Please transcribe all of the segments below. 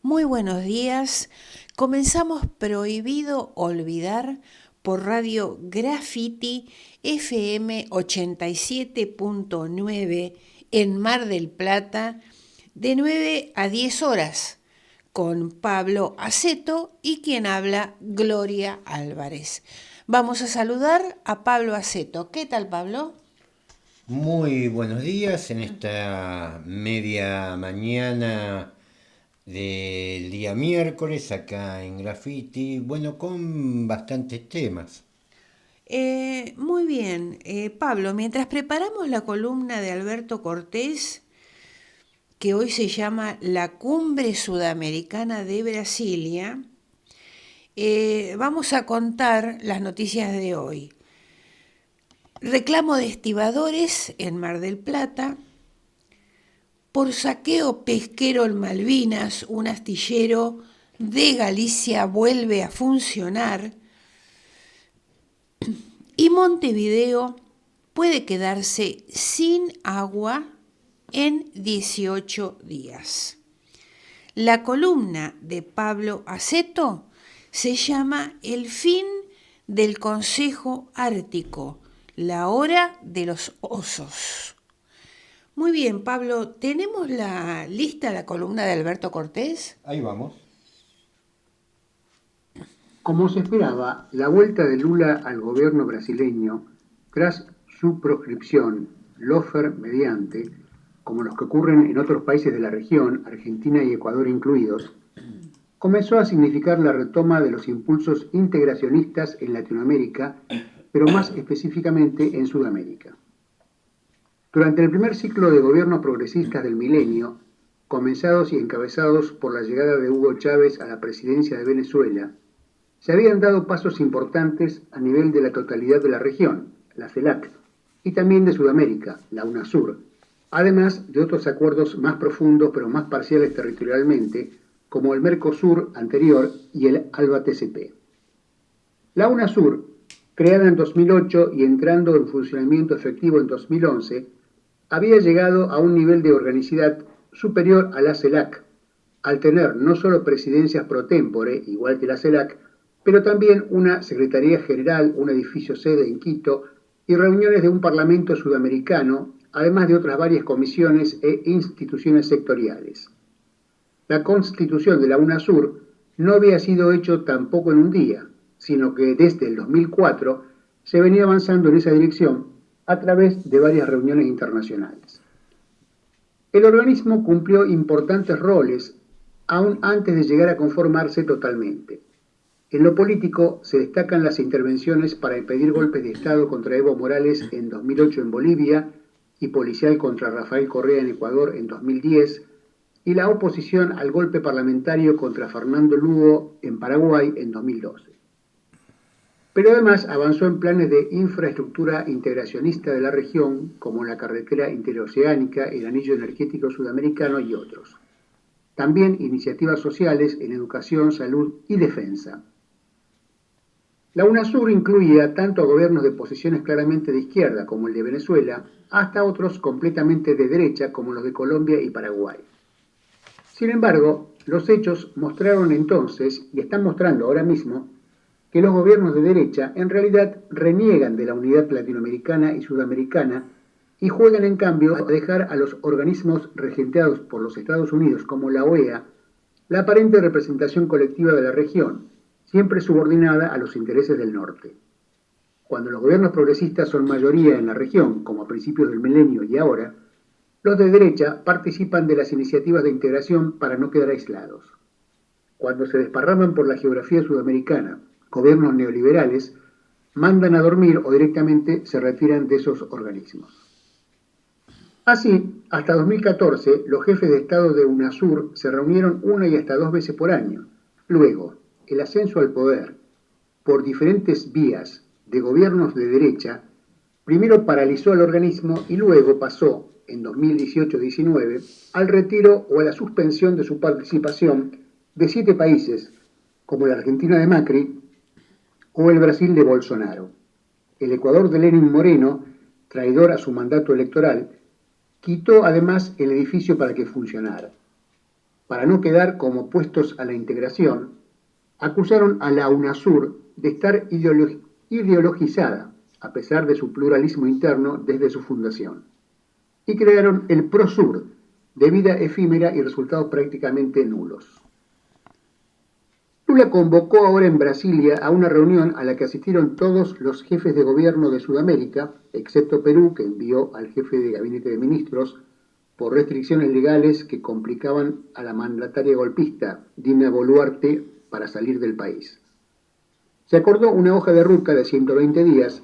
Muy buenos días. Comenzamos Prohibido Olvidar por Radio Graffiti FM 87.9 en Mar del Plata de 9 a 10 horas con Pablo Aceto y quien habla Gloria Álvarez. Vamos a saludar a Pablo Aceto. ¿Qué tal, Pablo? Muy buenos días en esta media mañana del día miércoles acá en Graffiti, bueno, con bastantes temas. Muy bien, Pablo, mientras preparamos la columna de Alberto Cortés, que hoy se llama La Cumbre Sudamericana de Brasilia, vamos a contar las noticias de hoy. Reclamo de estibadores en Mar del Plata, por saqueo pesquero en Malvinas, un astillero de Galicia vuelve a funcionar y Montevideo puede quedarse sin agua en 18 días. La columna de Pablo Aceto se llama El fin del Consejo Ártico, la hora de los osos. Muy bien, Pablo, ¿tenemos la columna de Alberto Cortés? Ahí vamos. Como se esperaba, la vuelta de Lula al gobierno brasileño, tras su proscripción, lofer mediante, como los que ocurren en otros países de la región, Argentina y Ecuador incluidos, comenzó a significar la retoma de los impulsos integracionistas en Latinoamérica, pero más específicamente en Sudamérica. Durante el primer ciclo de gobiernos progresistas del milenio, comenzados y encabezados por la llegada de Hugo Chávez a la presidencia de Venezuela, se habían dado pasos importantes a nivel de la totalidad de la región, la CELAC, y también de Sudamérica, la UNASUR, además de otros acuerdos más profundos pero más parciales territorialmente, como el Mercosur anterior y el ALBA-TCP. La UNASUR, creada en 2008 y entrando en funcionamiento efectivo en 2011, había llegado a un nivel de organicidad superior a la CELAC, al tener no solo presidencias pro tempore, igual que la CELAC, pero también una Secretaría General, un edificio sede en Quito y reuniones de un Parlamento sudamericano, además de otras varias comisiones e instituciones sectoriales. La constitución de la UNASUR no había sido hecho tampoco en un día, sino que desde el 2004 se venía avanzando en esa dirección a través de varias reuniones internacionales. El organismo cumplió importantes roles aún antes de llegar a conformarse totalmente. En lo político se destacan las intervenciones para impedir golpes de Estado contra Evo Morales en 2008 en Bolivia y policial contra Rafael Correa en Ecuador en 2010 y la oposición al golpe parlamentario contra Fernando Lugo en Paraguay en 2012. Pero además avanzó en planes de infraestructura integracionista de la región, como la carretera interoceánica, el anillo energético sudamericano y otros. También iniciativas sociales en educación, salud y defensa. La UNASUR incluía tanto a gobiernos de posiciones claramente de izquierda, como el de Venezuela, hasta otros completamente de derecha, como los de Colombia y Paraguay. Sin embargo, los hechos mostraron entonces, y están mostrando ahora mismo, que los gobiernos de derecha en realidad reniegan de la unidad latinoamericana y sudamericana y juegan en cambio a dejar a los organismos regenteados por los Estados Unidos como la OEA la aparente representación colectiva de la región, siempre subordinada a los intereses del norte. Cuando los gobiernos progresistas son mayoría en la región, como a principios del milenio y ahora, los de derecha participan de las iniciativas de integración para no quedar aislados. Cuando se desparraman por la geografía sudamericana, gobiernos neoliberales mandan a dormir o directamente se retiran de esos organismos. Así, hasta 2014, los jefes de Estado de UNASUR se reunieron una y hasta dos veces por año. Luego, el ascenso al poder por diferentes vías de gobiernos de derecha primero paralizó al organismo y luego pasó, en 2018-19, al retiro o a la suspensión de su participación de 7 países, como la Argentina de Macri o el Brasil de Bolsonaro. El Ecuador de Lenín Moreno, traidor a su mandato electoral, quitó además el edificio para que funcionara. para no quedar como opuestos a la integración, acusaron a la UNASUR de estar ideologizada, a pesar de su pluralismo interno desde su fundación, y crearon el PROSUR, de vida efímera y resultados prácticamente nulos. Lula convocó ahora en Brasilia a una reunión a la que asistieron todos los jefes de gobierno de Sudamérica, excepto Perú, que envió al jefe de gabinete de ministros por restricciones legales que complicaban a la mandataria golpista, Dina Boluarte, para salir del país. Se acordó una hoja de ruta de 120 días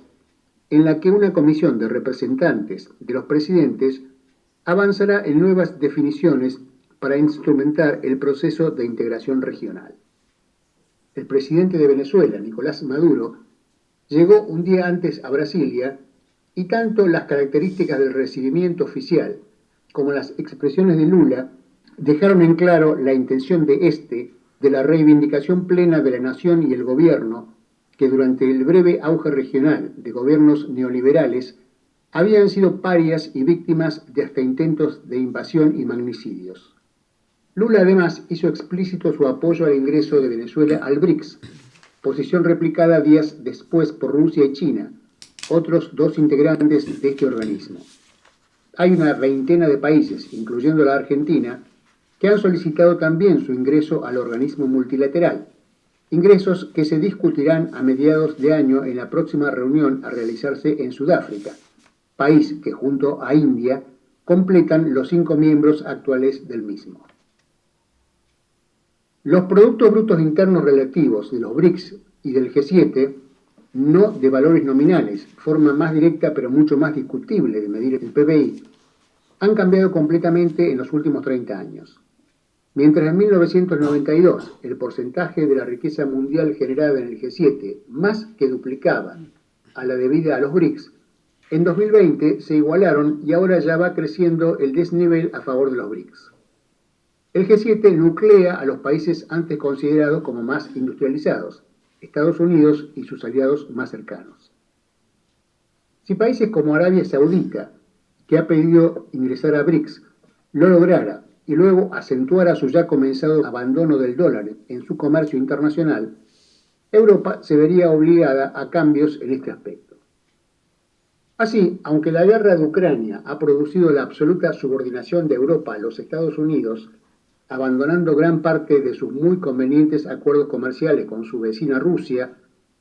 en la que una comisión de representantes de los presidentes avanzará en nuevas definiciones para instrumentar el proceso de integración regional. El presidente de Venezuela, Nicolás Maduro, llegó un día antes a Brasilia y tanto las características del recibimiento oficial como las expresiones de Lula dejaron en claro la intención de la reivindicación plena de la nación y el gobierno que durante el breve auge regional de gobiernos neoliberales habían sido parias y víctimas de hasta intentos de invasión y magnicidios. Lula además hizo explícito su apoyo al ingreso de Venezuela al BRICS, posición replicada días después por Rusia y China, otros dos integrantes de este organismo. Hay una veintena de países, incluyendo la Argentina, que han solicitado también su ingreso al organismo multilateral, ingresos que se discutirán a mediados de año en la próxima reunión a realizarse en Sudáfrica, país que junto a India completan los 5 miembros actuales del mismo. Los productos brutos internos relativos de los BRICS y del G7, no de valores nominales, forma más directa pero mucho más discutible de medir el PBI, han cambiado completamente en los últimos 30 años. Mientras en 1992 el porcentaje de la riqueza mundial generada en el G7 más que duplicaba a la debida a los BRICS, en 2020 se igualaron y ahora ya va creciendo el desnivel a favor de los BRICS. El G7 nuclea a los países antes considerados como más industrializados, Estados Unidos y sus aliados más cercanos. Si países como Arabia Saudita, que ha pedido ingresar a BRICS, lo lograra y luego acentuara su ya comenzado abandono del dólar en su comercio internacional, Europa se vería obligada a cambios en este aspecto. Así, aunque la guerra de Ucrania ha producido la absoluta subordinación de Europa a los Estados Unidos, abandonando gran parte de sus muy convenientes acuerdos comerciales con su vecina Rusia,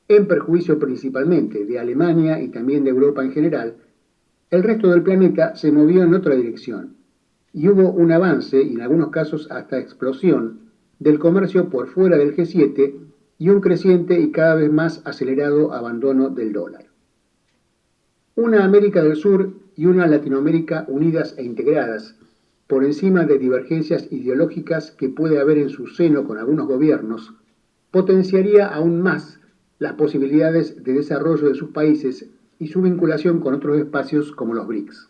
en perjuicio principalmente de Alemania y también de Europa en general, el resto del planeta se movió en otra dirección, y hubo un avance, y en algunos casos hasta explosión, del comercio por fuera del G7 y un creciente y cada vez más acelerado abandono del dólar. Una América del Sur y una Latinoamérica unidas e integradas, por encima de divergencias ideológicas que puede haber en su seno con algunos gobiernos, potenciaría aún más las posibilidades de desarrollo de sus países y su vinculación con otros espacios como los BRICS.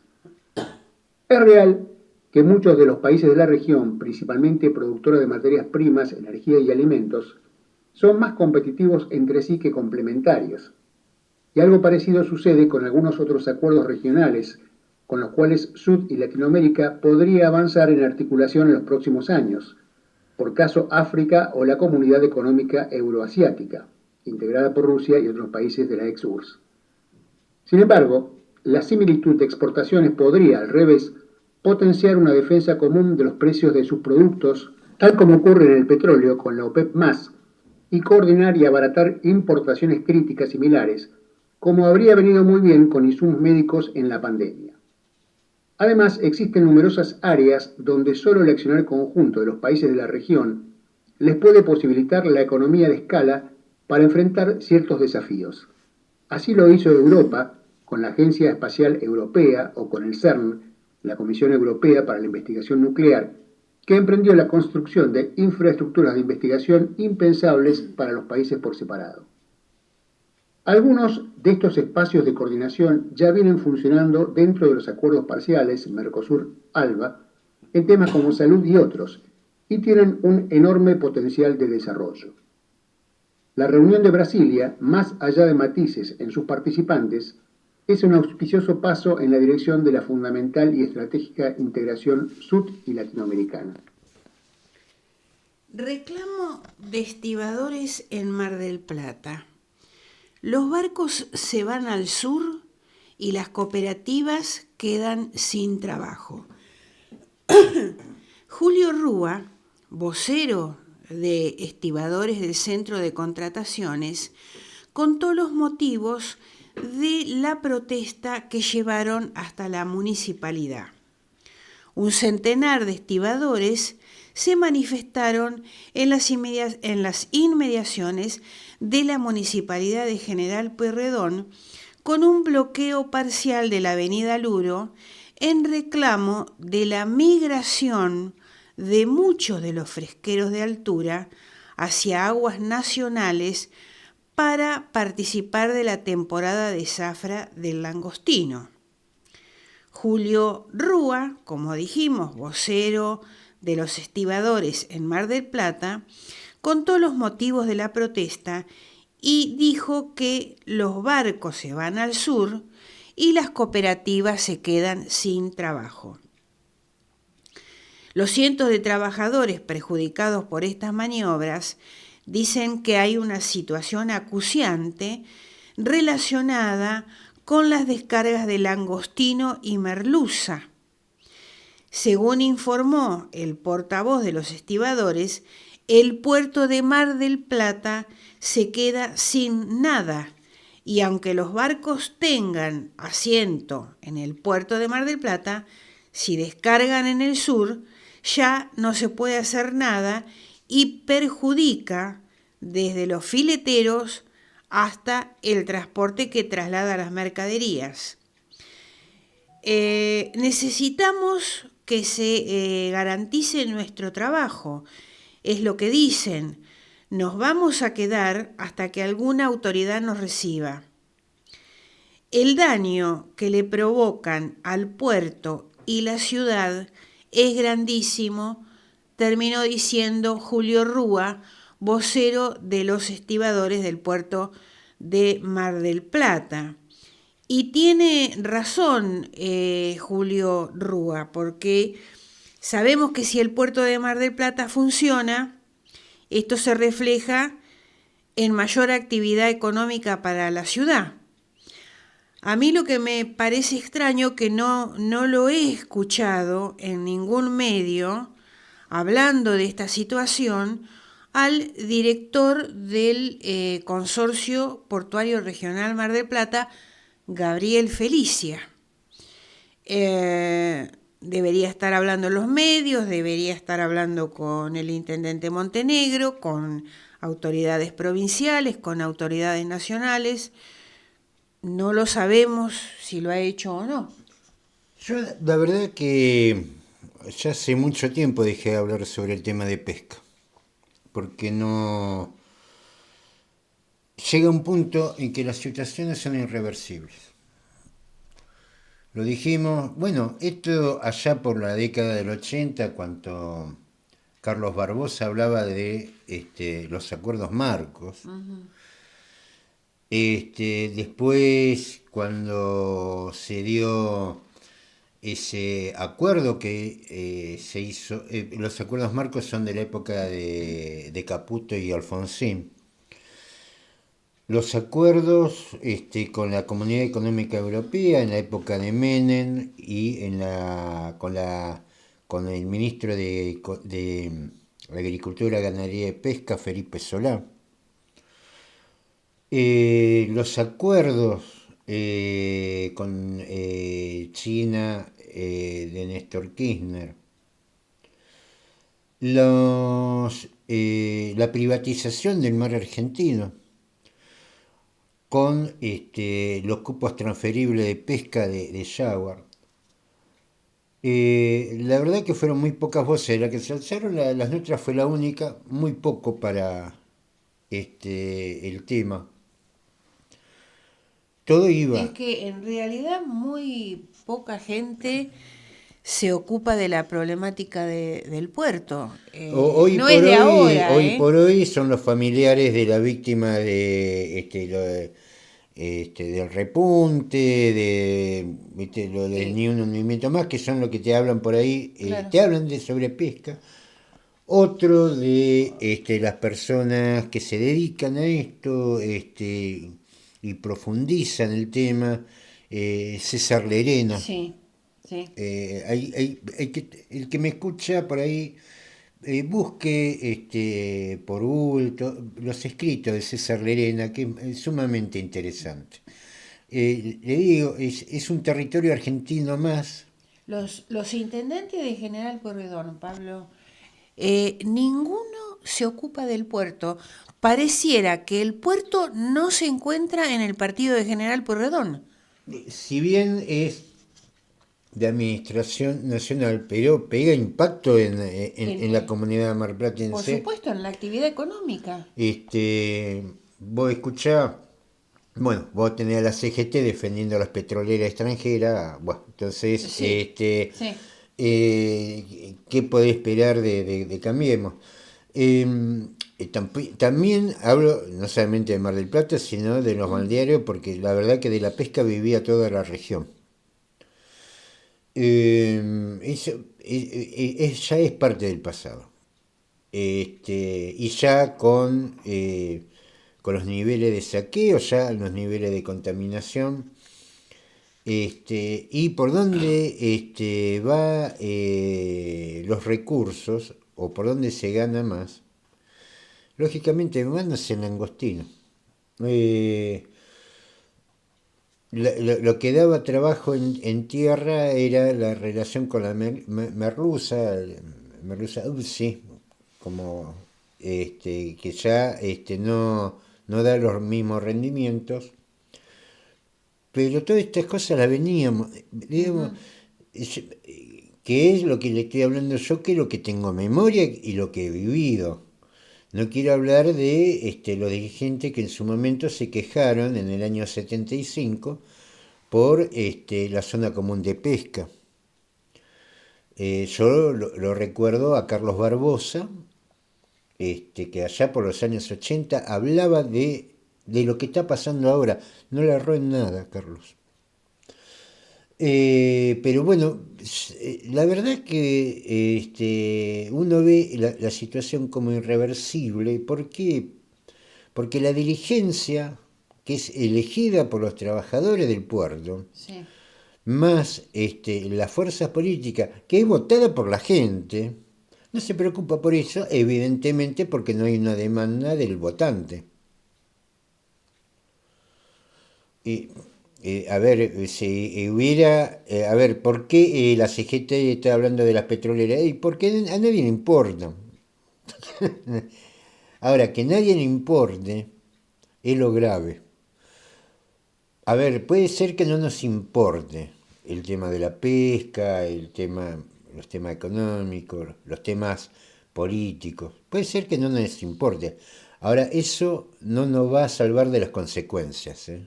Es real que muchos de los países de la región, principalmente productores de materias primas, energía y alimentos, son más competitivos entre sí que complementarios. Y algo parecido sucede con algunos otros acuerdos regionales, con los cuales Sud y Latinoamérica podría avanzar en articulación en los próximos años, por caso África o la Comunidad Económica Euroasiática, integrada por Rusia y otros países de la ex-URSS. Sin embargo, la similitud de exportaciones podría, al revés, potenciar una defensa común de los precios de sus productos, tal como ocurre en el petróleo con la OPEP+, y coordinar y abaratar importaciones críticas similares, como habría venido muy bien con insumos médicos en la pandemia. Además, existen numerosas áreas donde solo el accionar conjunto de los países de la región les puede posibilitar la economía de escala para enfrentar ciertos desafíos. Así lo hizo Europa con la Agencia Espacial Europea o con el CERN, la Comisión Europea para la Investigación Nuclear, que emprendió la construcción de infraestructuras de investigación impensables para los países por separado. Algunos de estos espacios de coordinación ya vienen funcionando dentro de los acuerdos parciales Mercosur-ALBA en temas como salud y otros, y tienen un enorme potencial de desarrollo. La reunión de Brasilia, más allá de matices en sus participantes, es un auspicioso paso en la dirección de la fundamental y estratégica integración sud y latinoamericana. Reclamo de estibadores en Mar del Plata. Los barcos se van al sur y las cooperativas quedan sin trabajo. Julio Rúa, vocero de estibadores del Centro de Contrataciones, contó los motivos de la protesta que llevaron hasta la municipalidad. Un centenar de estibadores se manifestaron en las inmediaciones de la Municipalidad de General Pueyrredón con un bloqueo parcial de la avenida Luro en reclamo de la migración de muchos de los fresqueros de altura hacia aguas nacionales para participar de la temporada de zafra del langostino. Julio Rúa, como dijimos, vocero de los estibadores en Mar del Plata, contó los motivos de la protesta y dijo que los barcos se van al sur y las cooperativas se quedan sin trabajo. Los cientos de trabajadores perjudicados por estas maniobras dicen que hay una situación acuciante relacionada con las descargas de langostino y merluza. Según informó el portavoz de los estibadores, el puerto de Mar del Plata se queda sin nada y aunque los barcos tengan asiento en el puerto de Mar del Plata, si descargan en el sur ya no se puede hacer nada y perjudica desde los fileteros hasta el transporte que traslada las mercaderías. Necesitamos que se garantice nuestro trabajo, es lo que dicen. Nos vamos a quedar hasta que alguna autoridad nos reciba. El daño que le provocan al puerto y la ciudad es grandísimo, terminó diciendo Julio Rúa, vocero de los estibadores del puerto de Mar del Plata. Y tiene razón Julio Rúa, porque sabemos que si el puerto de Mar del Plata funciona, esto se refleja en mayor actividad económica para la ciudad. A mí lo que me parece extraño que no lo he escuchado en ningún medio hablando de esta situación al director del Consorcio Portuario Regional Mar del Plata, Gabriel Felicia. Debería estar hablando en los medios, debería estar hablando con el intendente Montenegro, con autoridades provinciales, con autoridades nacionales. No lo sabemos si lo ha hecho o no. Yo la verdad que ya hace mucho tiempo dejé de hablar sobre el tema de pesca, porque no llega un punto en que las situaciones son irreversibles. Lo dijimos, bueno, esto allá por la década del 80, cuando Carlos Barbosa hablaba de los acuerdos marcos. Uh-huh. Después, cuando se dio ese acuerdo que se hizo, los acuerdos marcos son de la época de Caputo y Alfonsín. Los acuerdos con la Comunidad Económica Europea en la época de Menem y con el ministro de Agricultura, Ganadería y Pesca, Felipe Solá. Los acuerdos con China de Néstor Kirchner. La privatización del mar argentino con los cupos transferibles de pesca de Jaguar. La verdad que fueron muy pocas voces, la que se alzaron, las nuestras fue la única, muy poco para el tema. Todo iba. Es que en realidad muy poca gente se ocupa de la problemática del puerto. Hoy por hoy son los familiares de la víctima del repunte, lo del Ni un hundimiento más, que son los que te hablan por ahí, claro. Te hablan de sobrepesca, Otro de las personas que se dedican a esto y profundizan el tema, César Lerena. Sí, sí. El que me escucha por ahí, busque por Google los escritos de César Lerena, que es sumamente interesante. Le digo, es un territorio argentino más. Los intendentes de General Pueyrredón, Pablo, ninguno se ocupa del puerto. Pareciera que el puerto no se encuentra en el partido de General Pueyrredón. Si bien es de administración nacional, pero pega impacto En, en la comunidad por marplatense. supuesto, en la actividad económica. Vos escuchás, bueno, vos tenés a la CGT defendiendo a las petroleras extranjeras, bueno, entonces, Sí, sí. ¿qué podés esperar de Cambiemos? Eh, También hablo no solamente de Mar del Plata, sino de los balnearios, porque la verdad que de la pesca vivía toda la región. Ya es parte del pasado. Y ya con los niveles de saqueo, ya los niveles de contaminación, y por dónde va los recursos o por dónde se gana más, lógicamente van hacia el langostino. Eh, lo que daba trabajo en tierra era la relación con la merluza dulce, como que ya no da los mismos rendimientos, pero todas estas cosas las veníamos, digamos, Ujú. que es lo que le estoy hablando yo, que es lo que tengo memoria y lo que he vivido. No quiero hablar de los dirigentes que en su momento se quejaron en el año 75 por la zona común de pesca. Yo lo recuerdo a Carlos Barbosa, que allá por los años 80 hablaba de lo que está pasando ahora. No le erró en nada, Carlos. Pero bueno, la verdad que uno ve la situación como irreversible. ¿Por qué? Porque la dirigencia, que es elegida por los trabajadores del puerto, Sí. más la fuerza política, que es votada por la gente, no se preocupa por eso, evidentemente porque no hay una demanda del votante. Y, a ver, si hubiera, a ver, ¿por qué la CGT está hablando de las petroleras? Y porque a nadie le importa. Ahora, que a nadie le importe es lo grave. A ver, puede ser que no nos importe el tema de la pesca, los temas económicos, los temas políticos. Puede ser que no nos importe. Ahora, eso no nos va a salvar de las consecuencias, ¿eh?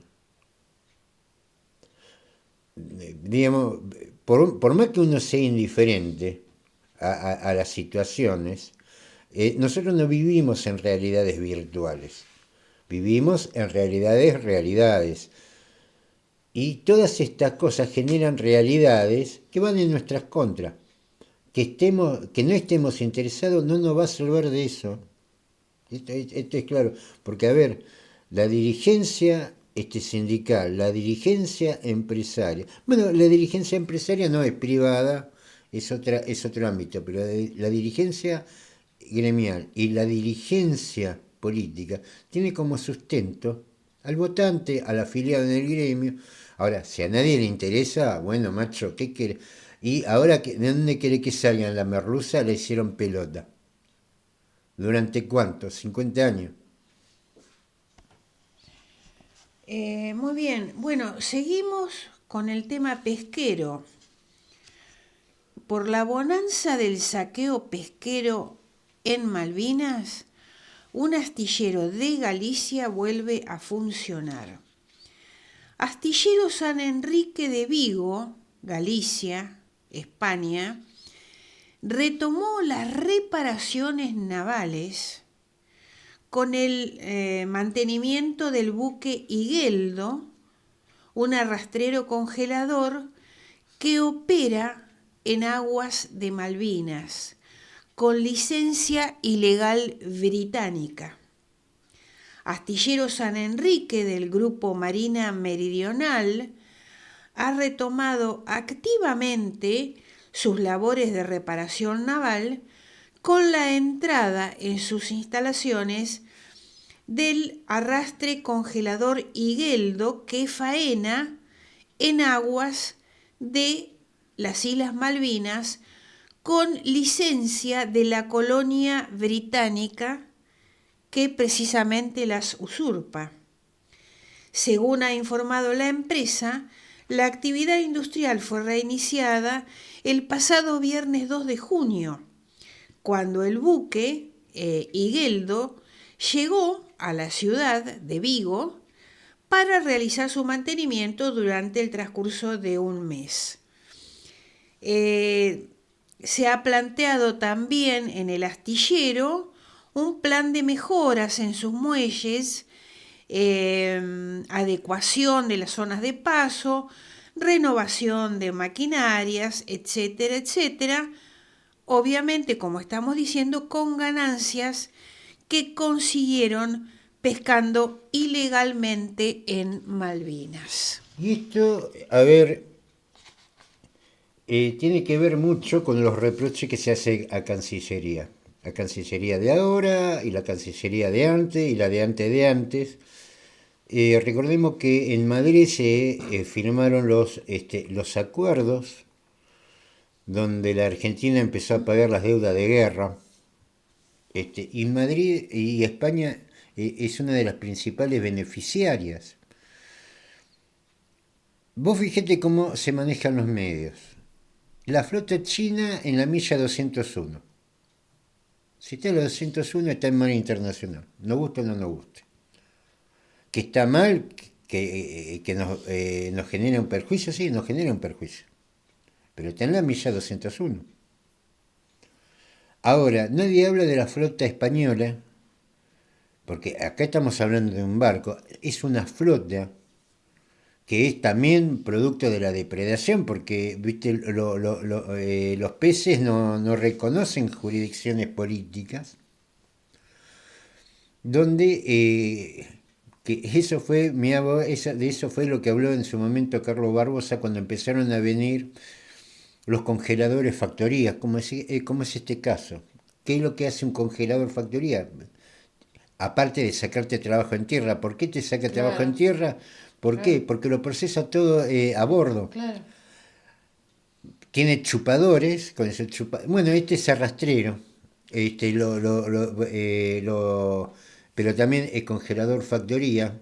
Digamos, por más que uno sea indiferente a las situaciones, nosotros no vivimos en realidades virtuales, vivimos en realidades. Y todas estas cosas generan realidades que van en nuestras contras. Que no estemos interesados no nos va a salvar de eso. Esto es claro. Porque, a ver, la dirigencia sindical, la dirigencia empresaria. Bueno, la dirigencia empresaria no es privada, es otro ámbito, pero la dirigencia gremial y la dirigencia política tiene como sustento al votante, al afiliado en el gremio. Ahora, si a nadie le interesa, bueno, macho, ¿qué quiere? Y ahora, ¿de dónde quiere que salgan? La merluza la hicieron pelota. ¿Durante cuánto? 50 años. Muy bien. Bueno, seguimos con el tema pesquero. Por la bonanza del saqueo pesquero en Malvinas, un astillero de Galicia vuelve a funcionar. Astillero San Enrique de Vigo, Galicia, España, retomó las reparaciones navales con el mantenimiento del buque Higueldo, un arrastrero congelador que opera en aguas de Malvinas, con licencia ilegal británica. Astillero San Enrique del Grupo Marina Meridional ha retomado activamente sus labores de reparación naval con la entrada en sus instalaciones del arrastre congelador Higueldo que faena en aguas de las Islas Malvinas con licencia de la colonia británica que precisamente las usurpa. Según ha informado la empresa, la actividad industrial fue reiniciada el pasado viernes 2 de junio, cuando el buque Higueldo llegó a la ciudad de Vigo para realizar su mantenimiento durante el transcurso de un mes. Se ha planteado también en el astillero un plan de mejoras en sus muelles, adecuación de las zonas de paso, renovación de maquinarias, etcétera, etcétera. Obviamente, como estamos diciendo, con ganancias que consiguieron pescando ilegalmente en Malvinas. Y esto, a ver, tiene que ver mucho con los reproches que se hace a Cancillería. La Cancillería de ahora y la Cancillería de antes y la de antes de antes. Recordemos que en Madrid se firmaron los acuerdos donde la Argentina empezó a pagar las deudas de guerra. Y Madrid y España es una de las principales beneficiarias. Vos fíjate cómo se manejan los medios. La flota china en la milla 201. Si está en la 201 está en mar internacional. Nos gusta o no nos guste. Que está mal, que nos genera un perjuicio, sí, nos genera un perjuicio. Pero está en la milla 201. Ahora, nadie habla de la flota española, porque acá estamos hablando de un barco, es una flota que es también producto de la depredación, porque ¿viste? Los peces no reconocen jurisdicciones políticas, donde que eso fue, de eso fue lo que habló en su momento Carlos Barbosa cuando empezaron a venir los congeladores factorías, como es este caso. ¿Qué es lo que hace un congelador factoría? Aparte de sacarte trabajo en tierra. ¿Por qué te saca trabajo en tierra? ¿Por qué? Porque lo procesa todo a bordo. Claro. Tiene chupadores, bueno, este es arrastrero, pero también es congelador factoría.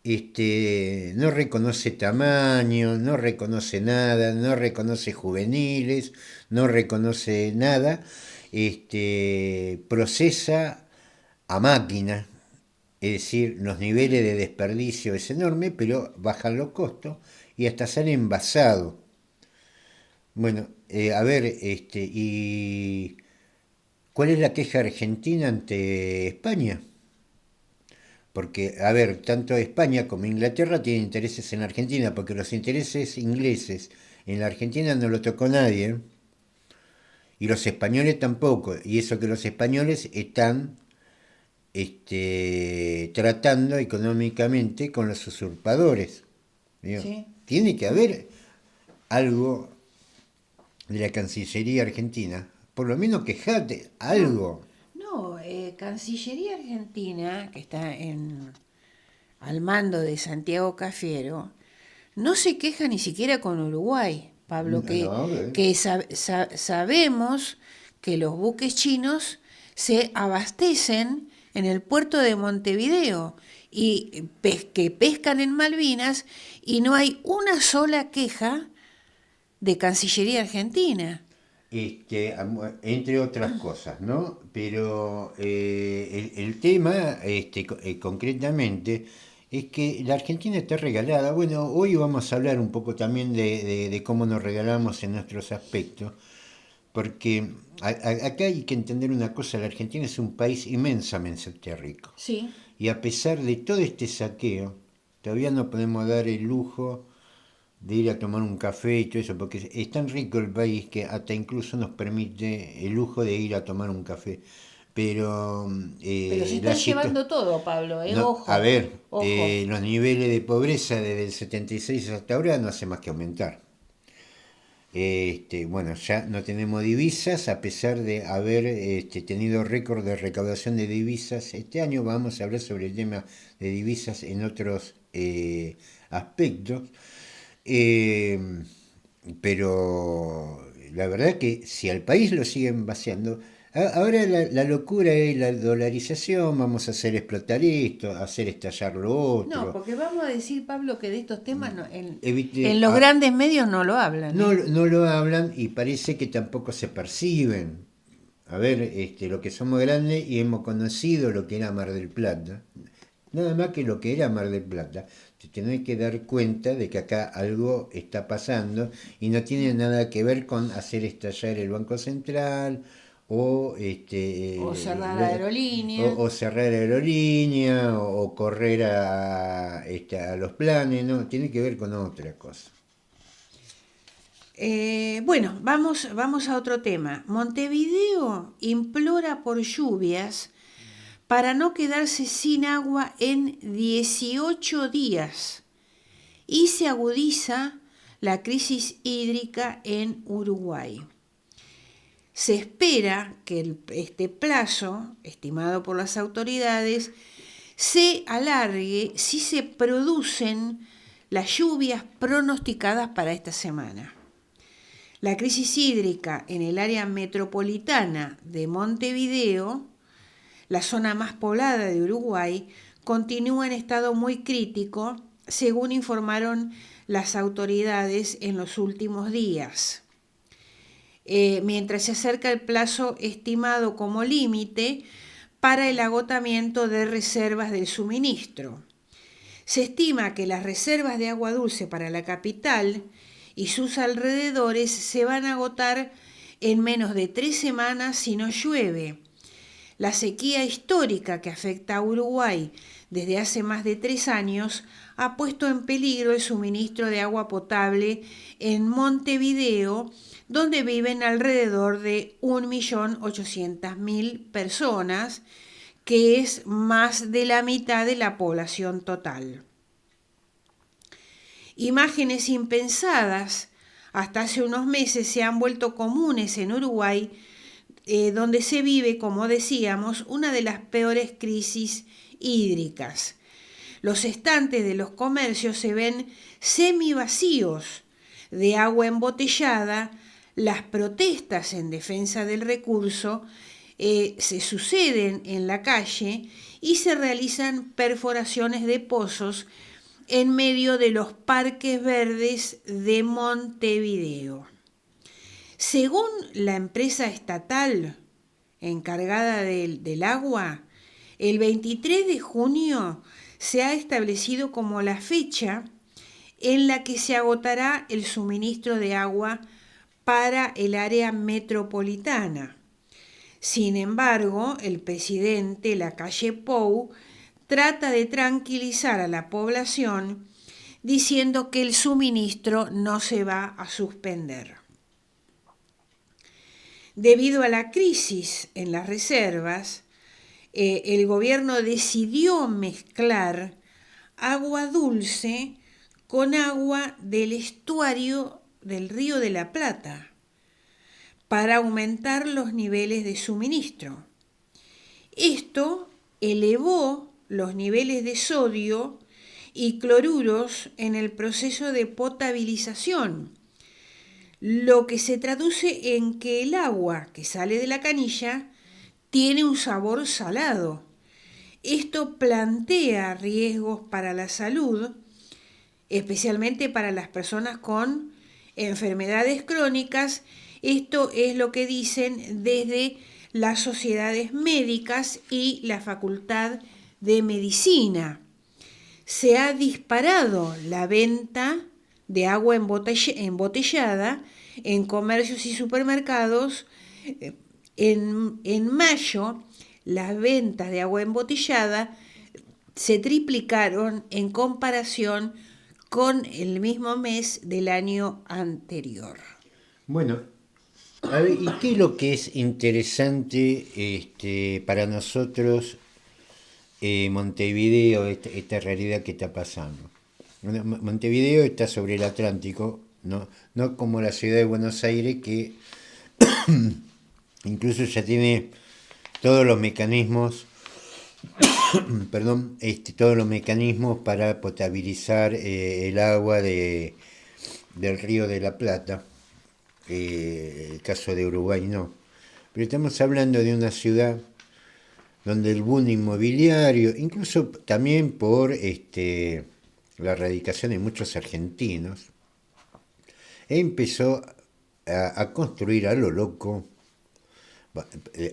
No reconoce tamaño, no reconoce nada, no reconoce juveniles, no reconoce nada, procesa a máquina, es decir, los niveles de desperdicio es enorme, pero bajan los costos y hasta sale envasado. Bueno, a ver, ¿y cuál es la queja argentina ante España? Porque, a ver, tanto España como Inglaterra tienen intereses en la Argentina, porque los intereses ingleses en la Argentina no lo tocó nadie, y los españoles tampoco, y eso que los españoles están tratando económicamente con los usurpadores. Sí. Tiene que haber algo de la Cancillería argentina, por lo menos quejate, algo. No, Cancillería Argentina, que está al mando de Santiago Cafiero, no se queja ni siquiera con Uruguay, Pablo, que sabemos que los buques chinos se abastecen en el puerto de Montevideo y que pescan en Malvinas y no hay una sola queja de Cancillería Argentina. Entre otras cosas, ¿no? Pero el tema, concretamente, es que la Argentina está regalada. Bueno, hoy vamos a hablar un poco también de cómo nos regalamos en nuestros aspectos, porque acá hay que entender una cosa, la Argentina es un país inmensamente rico. Sí. Y a pesar de todo este saqueo, todavía no podemos dar el lujo de ir a tomar un café y todo eso, porque es tan rico el país que hasta incluso nos permite el lujo de ir a tomar un café. Pero Pero se la están situación... llevando todo, Pablo, No, a ojo, ver, ojo. los niveles de pobreza desde el 76 hasta ahora no hace más que aumentar. Bueno, ya no tenemos divisas, a pesar de haber tenido récord de recaudación de divisas. Este año vamos a hablar sobre el tema de divisas en otros aspectos. Eh, pero la verdad que si al país lo siguen vaciando, ahora la locura es la dolarización, vamos a hacer explotar esto, hacer estallar lo No, otro. porque vamos a decir, Pablo, que de estos temas Evite, en los grandes medios no lo hablan, no, ¿eh? no lo hablan y parece que tampoco se perciben. A ver, lo que somos grandes y hemos conocido lo que era Mar del Plata. Nada más que lo que era Mar del Plata. Te tenés que dar cuenta de que acá algo está pasando y no tiene nada que ver con hacer estallar el Banco Central o, O cerrar la aerolínea. o cerrar aerolínea o correr a los planes. No, tiene que ver con otra cosa. Bueno, vamos a otro tema. Montevideo implora por lluvias para no quedarse sin agua en 18 días y se agudiza la crisis hídrica en Uruguay. Se espera que este plazo, estimado por las autoridades, se alargue si se producen las lluvias pronosticadas para esta semana. La crisis hídrica en el área metropolitana de Montevideo, la zona más poblada de Uruguay, continúa en estado muy crítico, según informaron las autoridades en los últimos días. Mientras se acerca el plazo estimado como límite para el agotamiento de reservas del suministro. Se estima que las reservas de agua dulce para la capital y sus alrededores se van a agotar en menos de 3 semanas si no llueve. La sequía histórica que afecta a Uruguay desde hace más de 3 años ha puesto en peligro el suministro de agua potable en Montevideo, donde viven alrededor de 1.800.000 personas, que es más de la mitad de la población total. Imágenes impensadas hasta hace unos meses se han vuelto comunes en Uruguay, donde se vive, como decíamos, una de las peores crisis hídricas. Los estantes de los comercios se ven semivacíos de agua embotellada, las protestas en defensa del recurso se suceden en la calle y se realizan perforaciones de pozos en medio de los parques verdes de Montevideo. Según la empresa estatal encargada del agua, el 23 de junio se ha establecido como la fecha en la que se agotará el suministro de agua para el área metropolitana. Sin embargo, el presidente Lacalle Pou trata de tranquilizar a la población diciendo que el suministro no se va a suspender. Debido a la crisis en las reservas, el gobierno decidió mezclar agua dulce con agua del estuario del Río de la Plata para aumentar los niveles de suministro. Esto elevó los niveles de sodio y cloruros en el proceso de potabilización, lo que se traduce en que el agua que sale de la canilla tiene un sabor salado. Esto plantea riesgos para la salud, especialmente para las personas con enfermedades crónicas. Esto es lo que dicen desde las sociedades médicas y la Facultad de Medicina. Se ha disparado la venta de agua embotellada en comercios y supermercados. En mayo, las ventas de agua embotellada se triplicaron en comparación con el mismo mes del año anterior. Bueno, a ver, ¿y qué es lo que es interesante para nosotros Montevideo, esta realidad que está pasando? Bueno, Montevideo está sobre el Atlántico, no como la ciudad de Buenos Aires, que incluso ya tiene todos los mecanismos, perdón, todos los mecanismos para potabilizar el agua del Río de la Plata. El caso de Uruguay no. Pero estamos hablando de una ciudad donde el boom inmobiliario, incluso también por la radicación de muchos argentinos, empezó a construir a lo loco.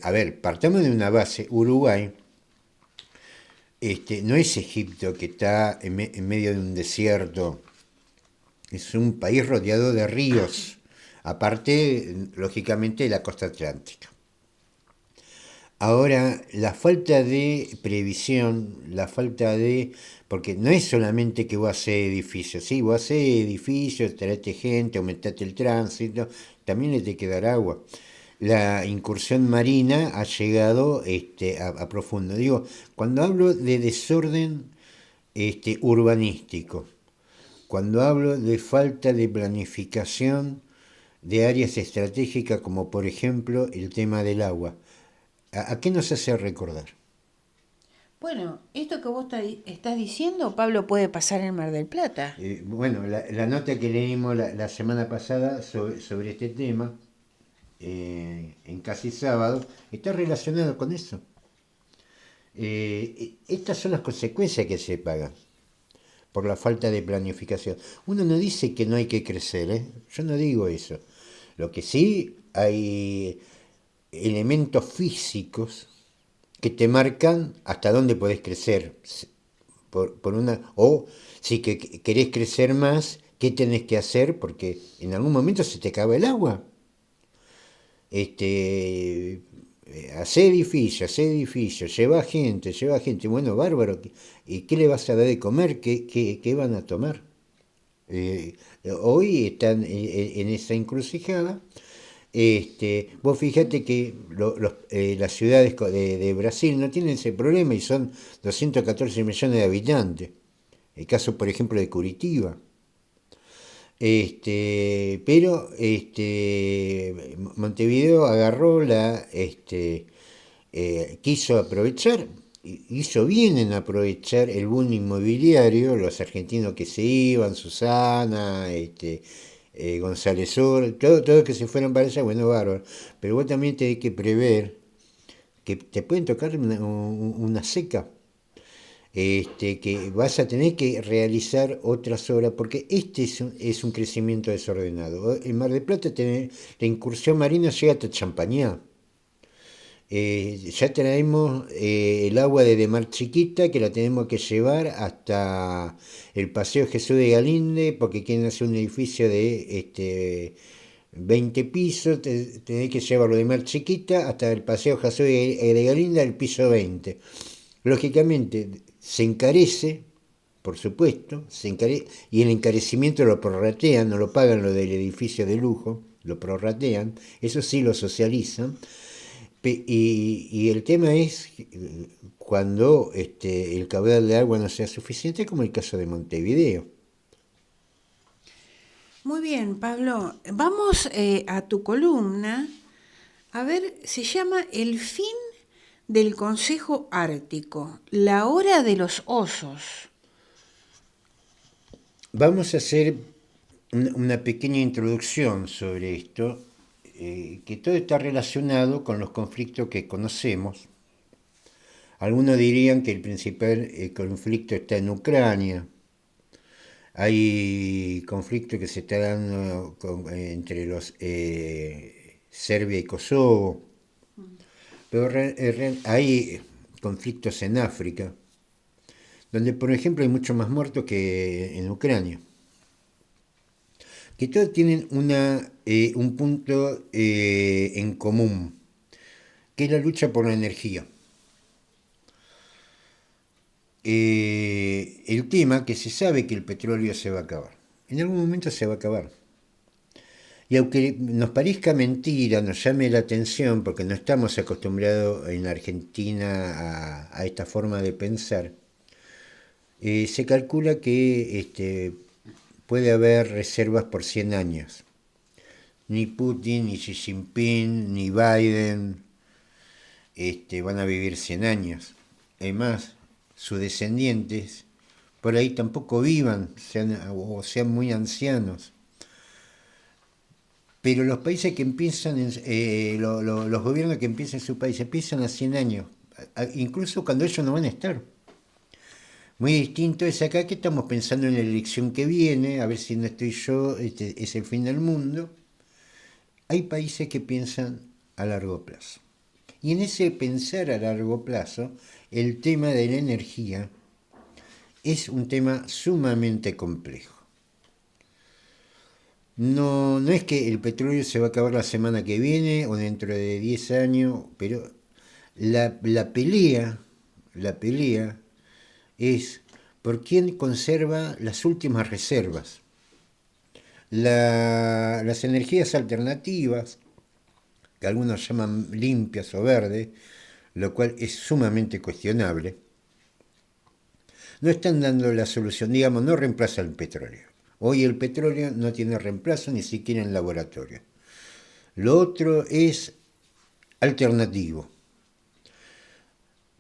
A ver, partamos de una base. Uruguay no es Egipto, que está en medio de un desierto. Es un país rodeado de ríos, aparte, lógicamente, de la costa atlántica. Ahora, la falta de previsión, porque no es solamente que vos hacés edificios, sí, vos hacés edificios, traete gente, aumentate el tránsito, también le tenés que dar agua. La incursión marina ha llegado a profundo. Digo, cuando hablo de desorden urbanístico, cuando hablo de falta de planificación de áreas estratégicas, como por ejemplo el tema del agua, ¿a qué nos hace recordar? Bueno, esto que vos estás diciendo, Pablo, puede pasar en Mar del Plata. Bueno, la nota que leímos la semana pasada sobre este tema, en Casi Sábado, está relacionado con eso. Estas son las consecuencias que se pagan por la falta de planificación. Uno no dice que no hay que crecer, ¿eh? Yo no digo eso. Lo que sí hay elementos físicos que te marcan hasta dónde podés crecer. O si querés crecer más, ¿qué tenés que hacer? Porque en algún momento se te acaba el agua. Hace edificios, lleva gente, bueno, bárbaro. ¿Y qué le vas a dar de comer? ¿Qué van a tomar? Hoy están en esa encrucijada. Vos fíjate que las ciudades de Brasil no tienen ese problema y son 214 millones de habitantes. El caso, por ejemplo, de Curitiba. Pero Montevideo agarró quiso aprovechar, hizo bien en aprovechar el boom inmobiliario, los argentinos que se iban, Susana, González Sur, todo que se fueron para allá, bueno, bárbaro. Pero vos también tenés que prever que te pueden tocar una seca, que vas a tener que realizar otras obras, porque es un crecimiento desordenado. En Mar del Plata la incursión marina llega hasta Champañá. Ya traemos el agua de Mar Chiquita, que la tenemos que llevar hasta el Paseo Jesús de Galinde, porque quieren hacer un edificio de 20 pisos, tenés que llevarlo de Mar Chiquita hasta el Paseo Jesús de Galinde, al piso 20. Lógicamente se encarece, por supuesto, y el encarecimiento lo prorratean, no lo pagan lo del edificio de lujo, lo prorratean, eso sí lo socializan. Y el tema es cuando el caudal de agua no sea suficiente, como el caso de Montevideo. Muy bien, Pablo. Vamos a tu columna. A ver, se llama El fin del Consejo Ártico, la hora de los osos. Vamos a hacer una pequeña introducción sobre esto, que todo está relacionado con los conflictos que conocemos. Algunos dirían que el principal conflicto está en Ucrania. Hay conflicto que se está dando entre los Serbia y Kosovo. Pero hay conflictos en África, donde por ejemplo hay mucho más muertos que en Ucrania. Que todos tienen un punto en común, que es la lucha por la energía. el tema que se sabe que el petróleo se va a acabar. En algún momento se va a acabar. Y aunque nos parezca mentira, nos llame la atención, porque no estamos acostumbrados en Argentina a esta forma de pensar, se calcula que puede haber reservas por 100 años. Ni Putin, ni Xi Jinping, ni Biden van a vivir 100 años. Además, sus descendientes por ahí tampoco vivan, sean muy ancianos. Pero los países que empiezan, los gobiernos que empiezan en sus países, empiezan a 100 años, incluso cuando ellos no van a estar. Muy distinto es acá que estamos pensando en la elección que viene, a ver si no estoy yo, es el fin del mundo. Hay países que piensan a largo plazo. Y en ese pensar a largo plazo, el tema de la energía es un tema sumamente complejo. No es que el petróleo se va a acabar la semana que viene o dentro de 10 años, pero la pelea es por quién conserva las últimas reservas. Las energías alternativas, que algunos llaman limpias o verdes, lo cual es sumamente cuestionable, no están dando la solución, digamos, no reemplaza el petróleo. Hoy el petróleo no tiene reemplazo ni siquiera en laboratorio. Lo otro es alternativo.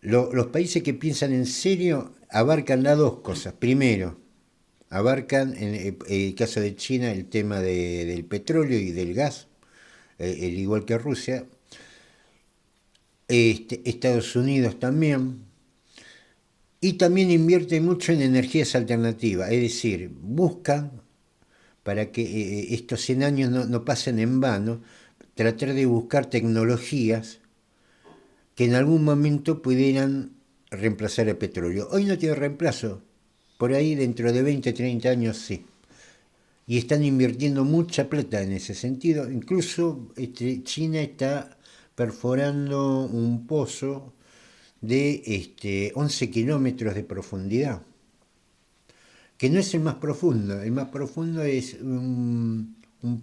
Los países que piensan en serio abarcan las dos cosas. Primero, abarcan, en el caso de China, el tema del petróleo y del gas, igual que Rusia. Estados Unidos también. Y también invierte mucho en energías alternativas, es decir, buscan, para que estos 100 años no pasen en vano, tratar de buscar tecnologías que en algún momento pudieran reemplazar el petróleo. Hoy no tiene reemplazo, por ahí dentro de 20, 30 años sí. Y están invirtiendo mucha plata en ese sentido. Incluso China está perforando un pozo de 11 kilómetros de profundidad, que no es el más profundo. El más profundo es un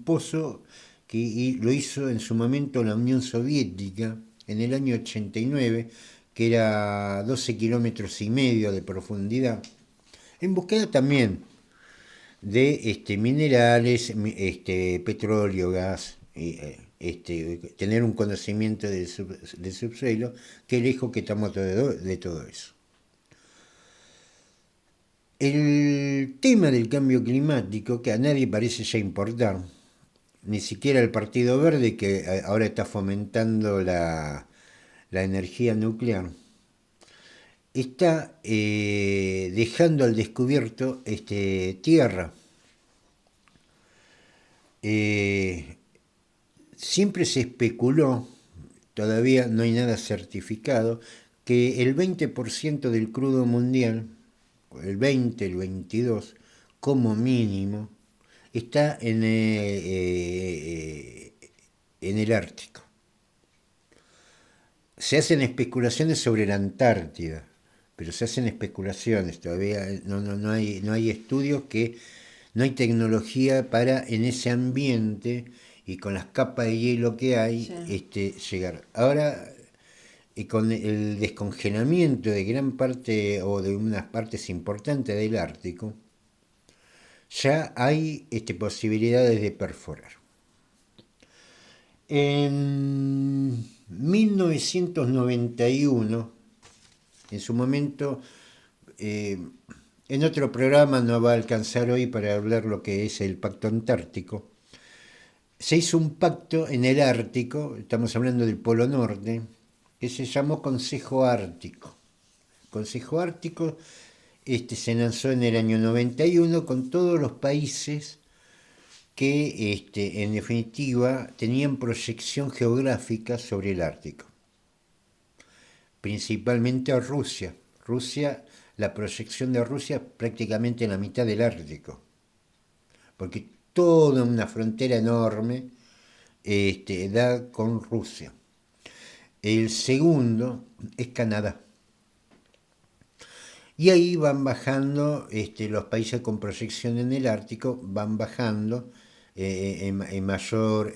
pozo que lo hizo en su momento la Unión Soviética en el año 89, que era 12 kilómetros y medio de profundidad, en búsqueda también de minerales, petróleo, gas, tener un conocimiento del subsuelo, que lejos que estamos de todo eso. El tema del cambio climático, que a nadie parece ya importar, ni siquiera el Partido Verde, que ahora está fomentando la energía nuclear, está dejando al descubierto tierra. Siempre se especuló, todavía no hay nada certificado, que el 20% del crudo mundial, el 20, el 22, como mínimo, está en el Ártico. Se hacen especulaciones sobre la Antártida, pero se hacen especulaciones, todavía no hay estudios, no hay tecnología para en ese ambiente y con las capas de hielo que hay, sí, llegar. Ahora, con el descongelamiento de gran parte o de unas partes importantes del Ártico, ya hay posibilidades de perforar. En 1991, en su momento, en otro programa no va a alcanzar hoy para hablar lo que es el Pacto Antártico, se hizo un pacto en el Ártico, estamos hablando del Polo Norte, que se llamó Consejo Ártico. Consejo Ártico se lanzó en el año 91 con todos los países que en definitiva tenían proyección geográfica sobre el Ártico. Principalmente a Rusia. La proyección de Rusia prácticamente en la mitad del Ártico. Porque toda una frontera enorme da con Rusia. El segundo es Canadá. Y ahí van bajando, los países con proyección en el Ártico van bajando en mayor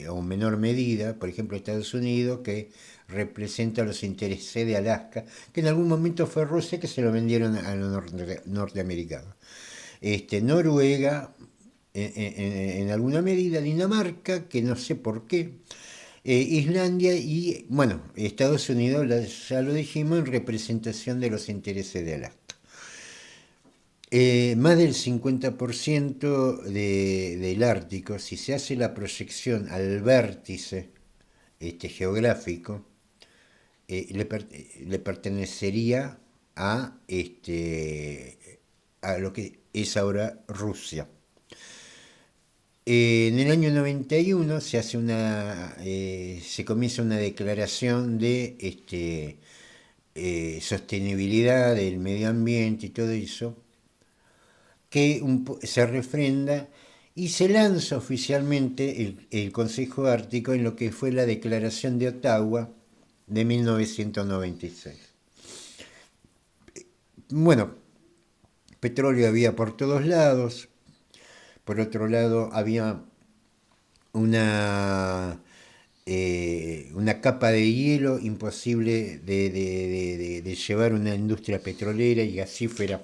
o menor medida, por ejemplo Estados Unidos, que representa los intereses de Alaska, que en algún momento fue Rusia, que se lo vendieron a los norteamericanos. Noruega, en alguna medida, Dinamarca, que no sé por qué, Islandia y, bueno, Estados Unidos, ya lo dijimos, en representación de los intereses de Alaska. Más del 50% del Ártico, si se hace la proyección al vértice geográfico, le pertenecería a lo que es ahora Rusia. En el año 91 se comienza una declaración de sostenibilidad del medio ambiente y todo eso, que se refrenda y se lanza oficialmente el Consejo Ártico en lo que fue la Declaración de Ottawa de 1996. Bueno, petróleo había por todos lados. Por otro lado, había una capa de hielo imposible de llevar una industria petrolera y gasífera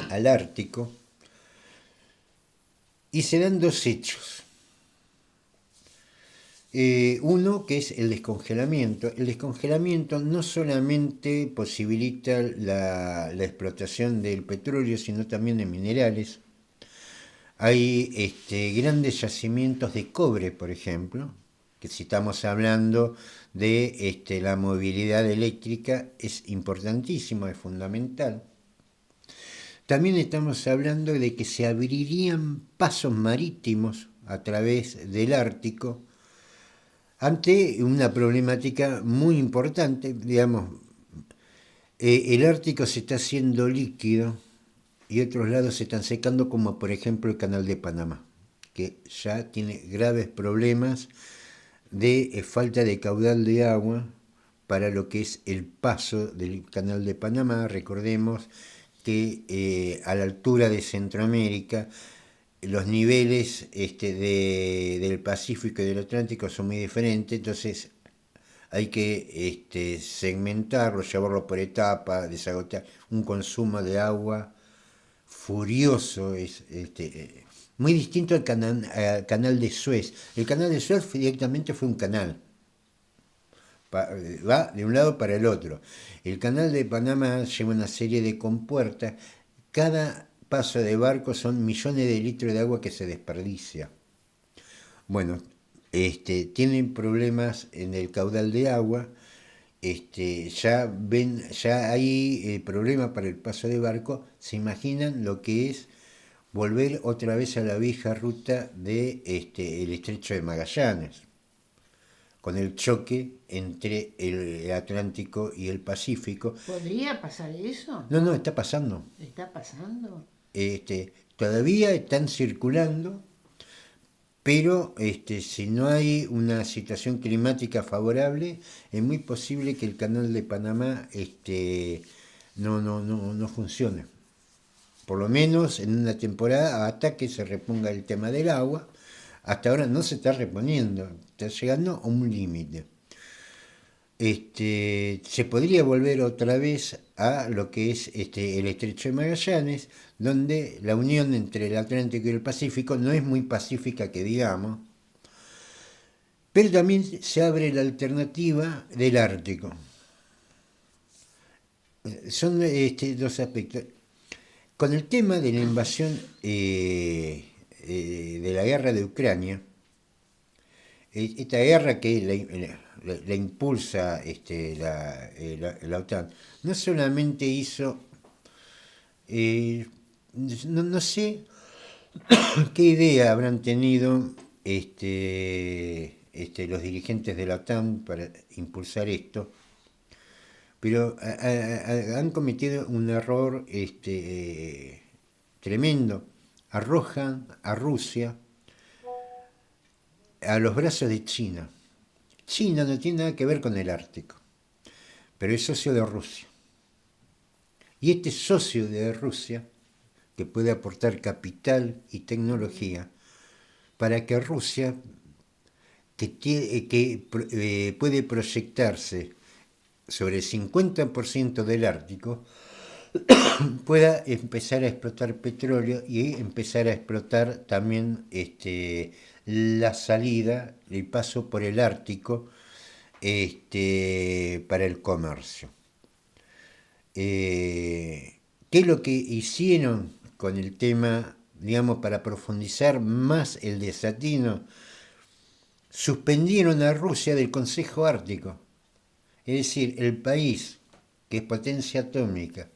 al Ártico. Y se dan dos hechos. Uno que es el descongelamiento. El descongelamiento no solamente posibilita la explotación del petróleo, sino también de minerales. Hay grandes yacimientos de cobre, por ejemplo, que si estamos hablando de la movilidad eléctrica es importantísimo, es fundamental. También estamos hablando de que se abrirían pasos marítimos a través del Ártico ante una problemática muy importante. Digamos, el Ártico se está haciendo líquido y otros lados se están secando, como por ejemplo el Canal de Panamá, que ya tiene graves problemas de falta de caudal de agua para lo que es el paso del Canal de Panamá. Recordemos que a la altura de Centroamérica los niveles del Pacífico y del Atlántico son muy diferentes, entonces hay que segmentarlo, llevarlo por etapas, desagotar un consumo de agua furioso, es muy distinto al canal de Suez. El canal de Suez directamente fue un canal, va de un lado para el otro. El canal de Panamá lleva una serie de compuertas, cada paso de barco son millones de litros de agua que se desperdicia. Bueno, tienen problemas en el caudal de agua. Ya hay problema para el paso de barco. Se imaginan lo que es volver otra vez a la vieja ruta de el estrecho de Magallanes, con el choque entre el Atlántico y el Pacífico. ¿Podría pasar eso? No, está pasando. ¿Está pasando? Todavía están circulando, pero si no hay una situación climática favorable, es muy posible que el canal de Panamá no funcione. Por lo menos en una temporada, hasta que se reponga el tema del agua. Hasta ahora no se está reponiendo, está llegando a un límite. Se podría volver otra vez a lo que es el estrecho de Magallanes, donde la unión entre el Atlántico y el Pacífico no es muy pacífica, que digamos, pero también se abre la alternativa del Ártico. Son dos aspectos. Con el tema de la invasión de la guerra de Ucrania, esta guerra que la impulsa la OTAN, no solamente hizo, no sé qué idea habrán tenido los dirigentes de la OTAN para impulsar esto, pero han cometido un error tremendo. Arrojan a Rusia a los brazos de China. China no tiene nada que ver con el Ártico, pero es socio de Rusia. Y este socio de Rusia, que puede aportar capital y tecnología, para que Rusia, que puede proyectarse sobre el 50% del Ártico, pueda empezar a explotar petróleo y empezar a explotar también la salida, el paso por el Ártico para el comercio. ¿Qué es lo que hicieron con el tema, digamos, para profundizar más el desatino? Suspendieron a Rusia del Consejo Ártico. Es decir, el país que es potencia atómica,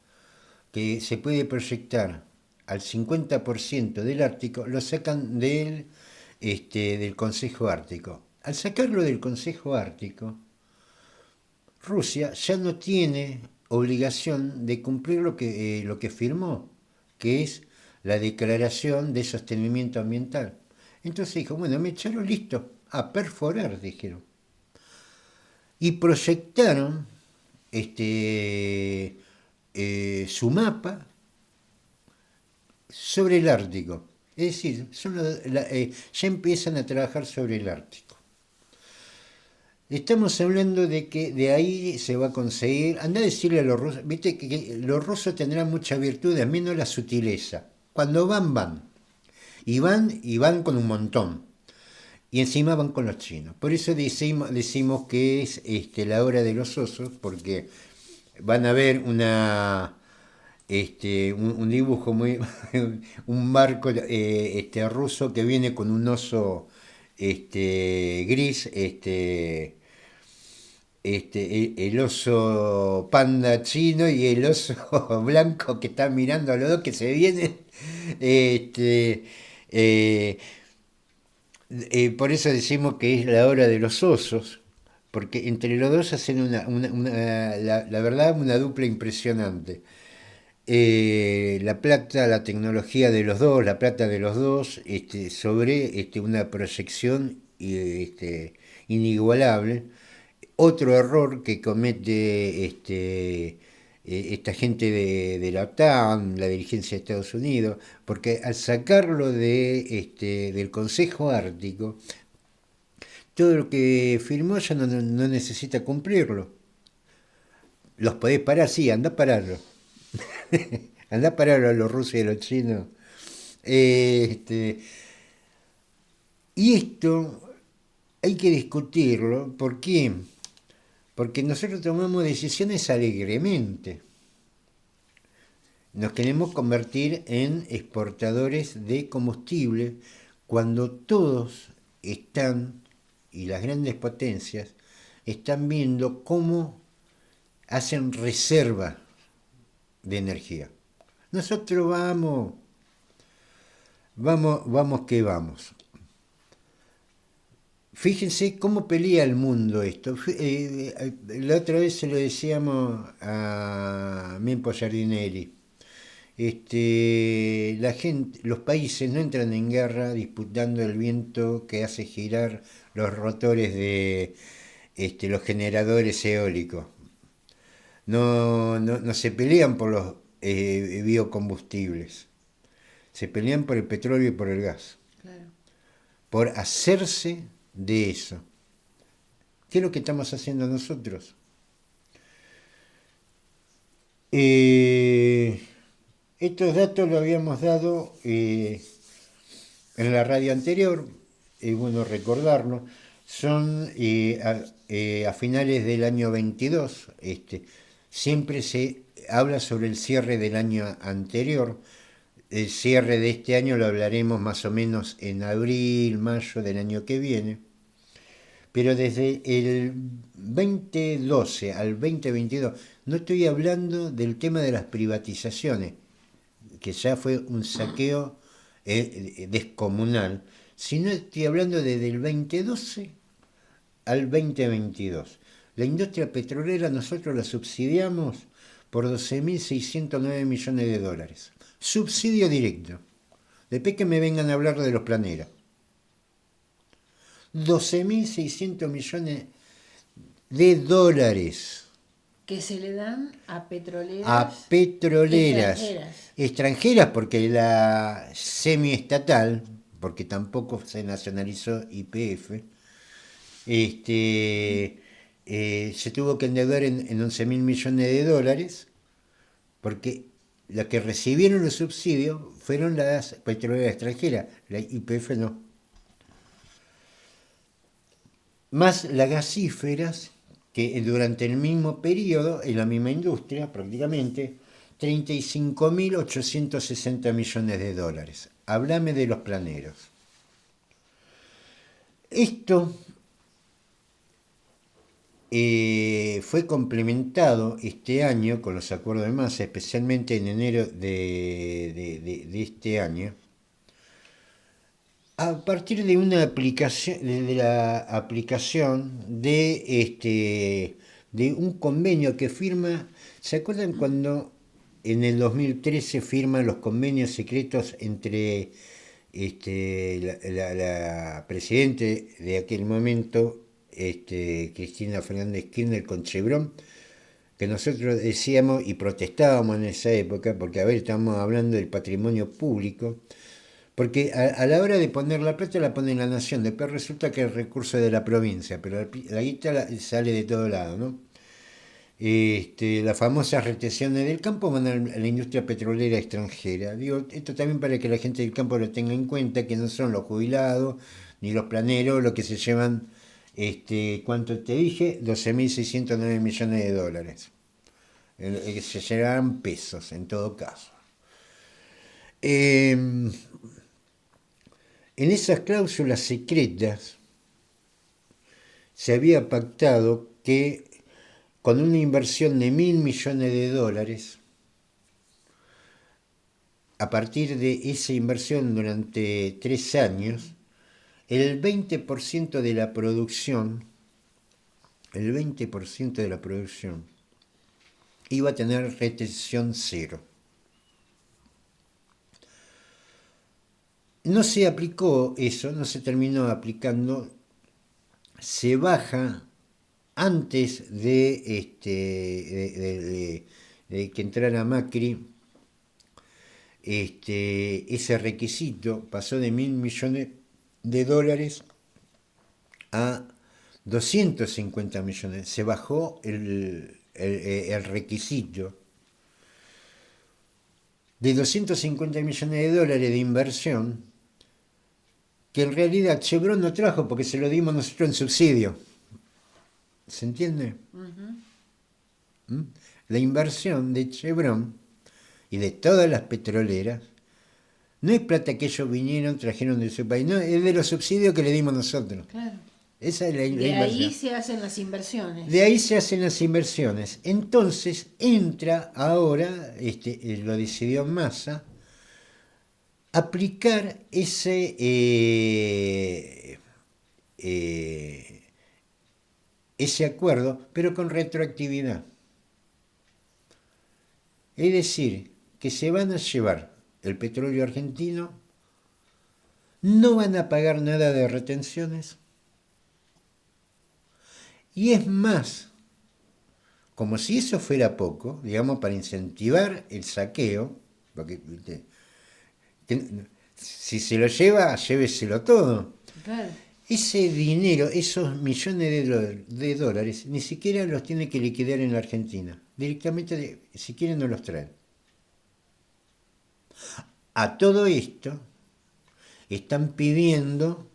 que se puede proyectar al 50% del Ártico, lo sacan del Consejo Ártico. Al sacarlo del Consejo Ártico, Rusia ya no tiene obligación de cumplir lo que firmó, que es la Declaración de Sostenimiento Ambiental. Entonces dijo, bueno, me echaron listo, a perforar, dijeron. Y proyectaron su mapa sobre el Ártico. Es decir, ya empiezan a trabajar sobre el Ártico. Estamos hablando de que de ahí se va a conseguir. Anda a decirle a los rusos, viste que los rusos tendrán muchas virtudes, menos la sutileza. Cuando van. Y van con un montón. Y encima van con los chinos. Por eso decimos que es la hora de los osos, porque van a ver un dibujo muy un marco ruso que viene con un oso gris, el oso panda chino y el oso blanco que están mirando a los dos que se vienen. Por eso decimos que es la hora de los osos, porque entre los dos hacen la verdad, una dupla impresionante. La tecnología de los dos, la plata de los dos, sobre una proyección inigualable. Otro error que comete esta gente de la OTAN, la dirigencia de Estados Unidos, porque al sacarlo del Consejo Ártico, todo lo que firmó ya no necesita cumplirlo. Los podés parar, sí, anda a pararlo. Anda a pararlo a los rusos y a los chinos. Y esto hay que discutirlo. ¿Por qué? Porque nosotros tomamos decisiones alegremente. Nos queremos convertir en exportadores de combustible cuando todos están, y las grandes potencias, están viendo cómo hacen reserva de energía. Nosotros vamos que vamos. Fíjense cómo pelea el mundo esto. La otra vez se lo decíamos a Mempo Giardinelli. Los países no entran en guerra disputando el viento que hace girar los rotores de los generadores eólicos. No se pelean por los biocombustibles. Se pelean por el petróleo y por el gas. Claro. Por hacerse de eso. ¿Qué es lo que estamos haciendo nosotros? Estos datos lo habíamos dado en la radio anterior, es bueno recordarlo. Son a finales del año 22. Siempre se habla sobre el cierre del año anterior. El cierre de este año lo hablaremos más o menos en abril, mayo del año que viene. Pero desde el 2012 al 2022, no estoy hablando del tema de las privatizaciones, que ya fue un saqueo descomunal, sino estoy hablando desde el 2012 al 2022. La industria petrolera nosotros la subsidiamos por 12.609 millones de dólares. Subsidio directo. Después que me vengan a hablar de los planeras. 12.600 millones de dólares. que se le dan a petroleras a petroleras extranjeras. extranjeras, porque la semiestatal, porque tampoco se nacionalizó YPF, se tuvo que endeudar en 11.000 millones de dólares, porque las que recibieron los subsidios fueron las petroleras extranjeras, la YPF no. Más las gasíferas, que durante el mismo periodo, en la misma industria prácticamente, 35.860 millones de dólares. Háblame de los planeros. Esto fue complementado este año con los acuerdos de masa, especialmente en enero de este año, a partir de una aplicación, de la aplicación de un convenio que firma. ¿Se acuerdan cuando en el 2013 firman los convenios secretos entre la presidente de aquel momento, Cristina Fernández Kirchner, con Chevron? Que nosotros decíamos y protestábamos en esa época, porque, a ver, estamos hablando del patrimonio público, porque a la hora de poner la plata la pone la nación, después resulta que el recurso es de la provincia, pero la guita sale de todo lado, ¿no? Las famosas retenciones del campo van a la industria petrolera extranjera. Digo, esto también para que la gente del campo lo tenga en cuenta, que no son los jubilados ni los planeros los que se llevan, ¿cuánto te dije? 12.609 millones de dólares. Se llevarán pesos en todo caso. En esas cláusulas secretas se había pactado que con una inversión de 1.000 millones de dólares, a partir de esa inversión durante 3 años, el 20% de la producción, iba a tener retención cero. No se aplicó eso, no se terminó aplicando, se baja antes de que entrara Macri. Ese requisito pasó de 1.000 millones de dólares a 250 millones. Se bajó el requisito de 250 millones de dólares de inversión, que en realidad Chevron no trajo porque se lo dimos nosotros en subsidio. ¿Se entiende? La inversión de Chevron y de todas las petroleras no es plata que ellos vinieron, trajeron de su país, no, es de los subsidios que le dimos nosotros. Claro. Esa es la De inversión. ahí se hacen las inversiones. De ahí se hacen las inversiones. Entonces entra ahora, lo decidió Massa, aplicar ese acuerdo, pero con retroactividad. Es decir, que se van a llevar el petróleo argentino, no van a pagar nada de retenciones, y es más, como si eso fuera poco, digamos, para incentivar el saqueo, porque si se lo lleva, lléveselo todo. Claro. Ese dinero, esos millones de dólares, ni siquiera los tiene que liquidar en la Argentina. Directamente, si quieren, no los traen. A todo esto, están pidiendo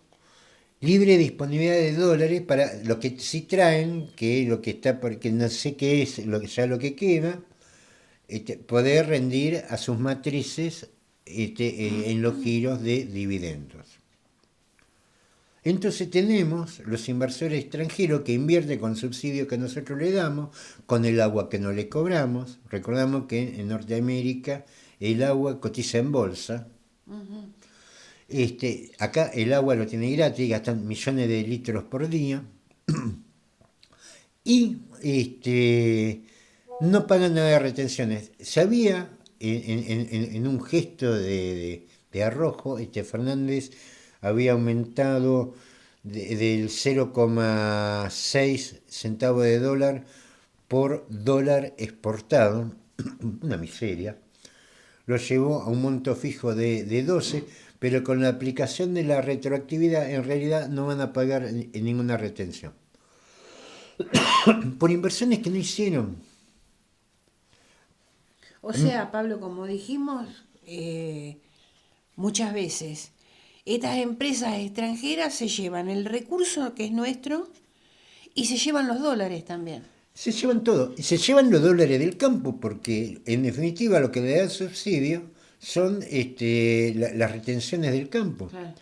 libre disponibilidad de dólares para lo que sí traen, que es lo que está, porque no sé qué es ya lo que queda, poder rendir a sus matrices en los giros de dividendos. Entonces tenemos los inversores extranjeros que invierten con subsidios que nosotros le damos, con el agua que no le cobramos. Recordamos que en Norteamérica el agua cotiza en bolsa. Acá el agua lo tiene gratis, gastan millones de litros por día. Y no pagan nada de retenciones. Se había, en un gesto de arrojo, Fernández había aumentado del 0,6 centavos de dólar por dólar exportado, una miseria. Lo llevó a un monto fijo de 12, pero con la aplicación de la retroactividad en realidad no van a pagar ninguna retención. Por inversiones que no hicieron. O sea, Pablo, como dijimos muchas veces, estas empresas extranjeras se llevan el recurso que es nuestro y se llevan los dólares también. Se llevan todo, y se llevan los dólares del campo, porque en definitiva lo que le da subsidio son las retenciones del campo. Claro.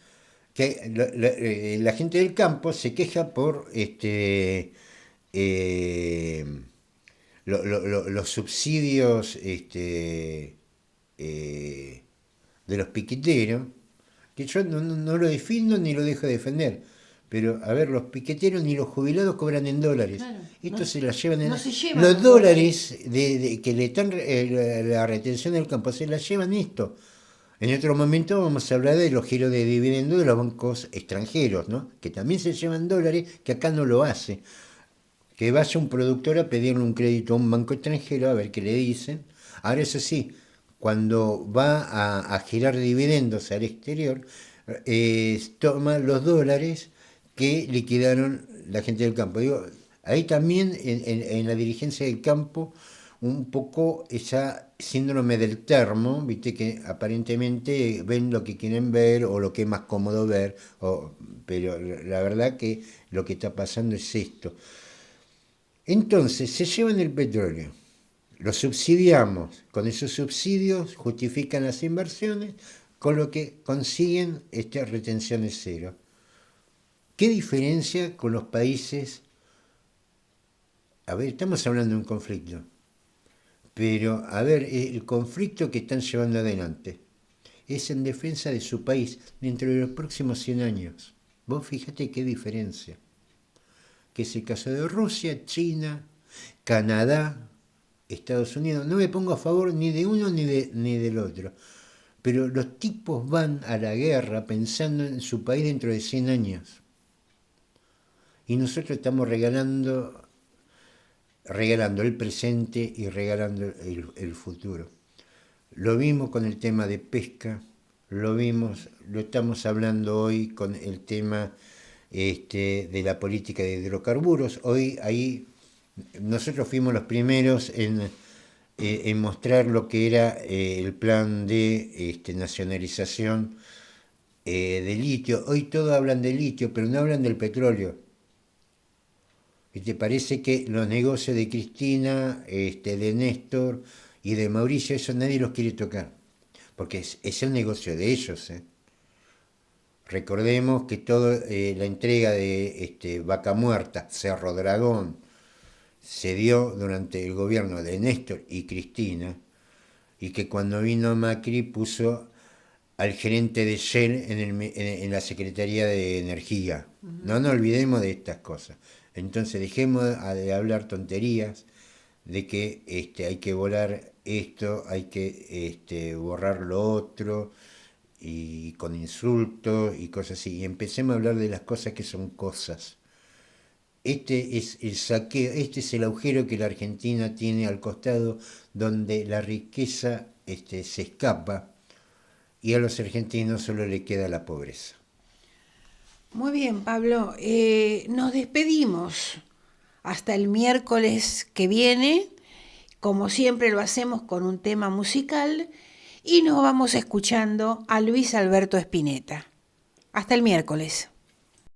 Que la gente del campo se queja por los subsidios de los piqueteros, que yo no lo defiendo ni lo dejo de defender. Pero, a ver, los piqueteros ni los jubilados cobran en dólares. Claro, Esto no, se la llevan en... no se llevan los los dólares que le están la retención del campo, se la llevan esto. En otro momento vamos a hablar de los giros de dividendos de los bancos extranjeros, ¿no? Que también se llevan dólares, que acá no lo hace. Que vaya un productor a pedirle un crédito a un banco extranjero a ver qué le dicen. Ahora, eso sí, cuando va a girar dividendos al exterior, toma los dólares que liquidaron la gente del campo. Digo, ahí también en la dirigencia del campo un poco esa síndrome del termo, viste que aparentemente ven lo que quieren ver o lo que es más cómodo ver, pero la verdad que lo que está pasando es esto. Entonces, se llevan el petróleo, lo subsidiamos, con esos subsidios justifican las inversiones, con lo que consiguen retenciones cero. ¿Qué diferencia con los países? A ver, estamos hablando de un conflicto, pero a ver, el conflicto que están llevando adelante es en defensa de su país dentro de los próximos 100 años. Vos fíjate qué diferencia. Que es el caso de Rusia, China, Canadá, Estados Unidos. No me pongo a favor ni de uno ni del otro. Pero los tipos van a la guerra pensando en su país dentro de 100 años. Y nosotros estamos regalando el presente y regalando el futuro. Lo vimos con el tema de pesca, lo estamos hablando hoy con el tema de la política de hidrocarburos. Hoy ahí nosotros fuimos los primeros en mostrar lo que era el plan de nacionalización de litio. Hoy todos hablan de litio, pero no hablan del petróleo. ¿Y te parece que los negocios de Cristina, de Néstor y de Mauricio, eso nadie los quiere tocar? Porque es el negocio de ellos. Recordemos que toda la entrega de Vaca Muerta, Cerro Dragón, se dio durante el gobierno de Néstor y Cristina, y que cuando vino Macri puso al gerente de Shell en la Secretaría de Energía. No nos olvidemos de estas cosas. Entonces dejemos de hablar tonterías, de que hay que volar esto, hay que borrar lo otro, y con insultos y cosas así. Y empecemos a hablar de las cosas que son cosas. Este es el saqueo, este es el agujero que la Argentina tiene al costado, donde la riqueza se escapa y a los argentinos solo le queda la pobreza. Muy bien, Pablo. Nos despedimos hasta el miércoles que viene. Como siempre lo hacemos con un tema musical y nos vamos escuchando a Luis Alberto Spinetta. Hasta el miércoles.